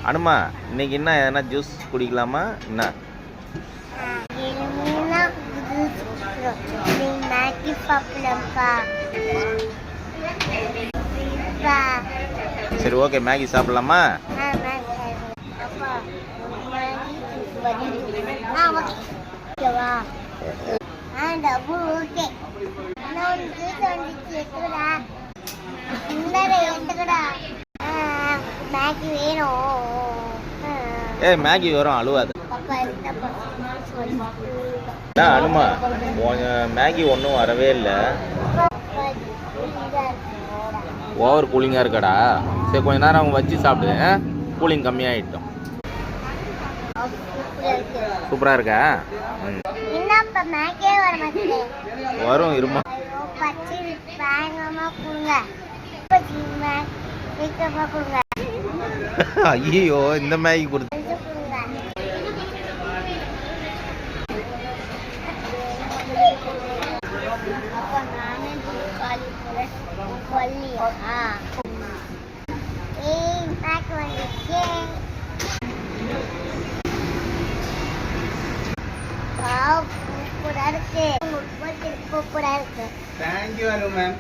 அனுமா இன்னைக்கு என்ன எதனா ஜூஸ் குடிக்கலாமா என்ன? சரி ஓகே மேகி சாப்பிடலாமா? ஏய் மேகி வரும் அழுவாது. அனுமா மேகி ஒன்றும் வரவே இல்லை. ஓவர் கூலிங்காக இருக்காடா. சரி கொஞ்ச நேரம் அவங்க வச்சு சாப்பிடு, கூலிங் கம்மியாகிட்டோம். சூப்பராக இருக்கா? வரும் இருமா. ஐயோ இந்த மேகி கொடுத்து Thank you, Anu ma'am.